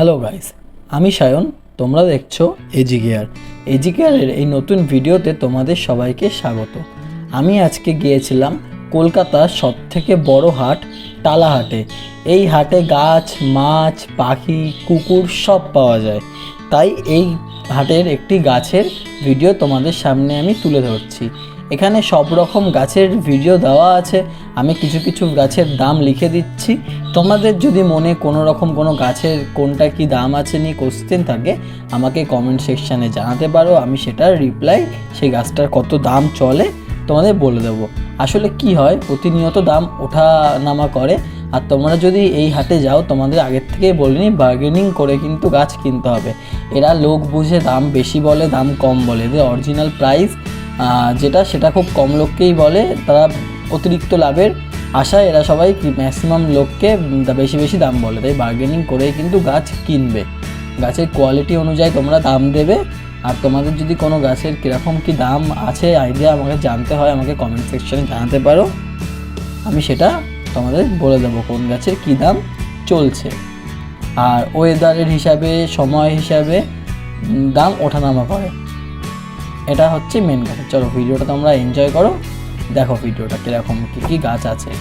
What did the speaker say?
Hello guys, আমি সায়ন। তোমরা দেখছো এজি কেয়ার। এজি কেয়ারের এই নতুন ভিডিওতে তোমাদের সবাইকে স্বাগত। আমি আজকে গিয়েছিলাম কলকাতার সবথেকে বড় হাট টালা হাটে। এই হাটে গাছ, মাছ, পাখি, কুকুর সব পাওয়া যায়। তাই এই হাটের একটি গাছের ভিডিও তোমাদের সামনে আমি তুলে ধরছি। এখানে সব রকম গাছের ভিডিও দেওয়া আছে। আমি কিছু কিছু গাছের দাম লিখে দিচ্ছি। তোমাদের যদি মনে কোনো রকম কোনো গাছের কোনটা কি দাম আছে নিয়ে কোশ্চেন থাকে, আমাকে কমেন্ট সেকশানে জানাতে পারো। আমি সেটার রিপ্লাই, সেই গাছটার কত দাম চলে তোমাদের বলে দেবো। আসলে কি হয়, প্রতিনিয়ত দাম ওঠা নামা করে। আর তোমরা যদি এই হাটে যাও, তোমাদের আগের থেকেই বলিনি, বার্গেনিং করে কিন্তু গাছ কিনতে হবে। এরা লোক বুঝে দাম বেশি বলে, দাম কম বলে। এদের অরিজিনাল প্রাইস যেটা, সেটা খুব কম লোককেই বলে। তারা অতিরিক্ত লাভের আশায় এরা সবাই ম্যাক্সিমাম লোককে বেশি বেশি দাম বলে। তাই বার্গেনিং করেই কিন্তু গাছ কিনবে। গাছের কোয়ালিটি অনুযায়ী তোমরা দাম দেবে। আর তোমাদের যদি কোনো গাছের কীরকম কী দাম আছে আইডিয়া আমাকে জানতে হয়, আমাকে কমেন্ট সেকশানে জানাতে পারো। আমি সেটা তোমাদের বলে দেবো কোন গাছের কী দাম চলছে। আর ওয়েদারের হিসাবে, সময় হিসাবে দাম ওঠানামা করে। এটা হচ্ছে মেন কথা। চলো ভিডিওটা তোমরা এনজয় করো, দেখো ভিডিওটা কীরকম কী কী গাছ আছে।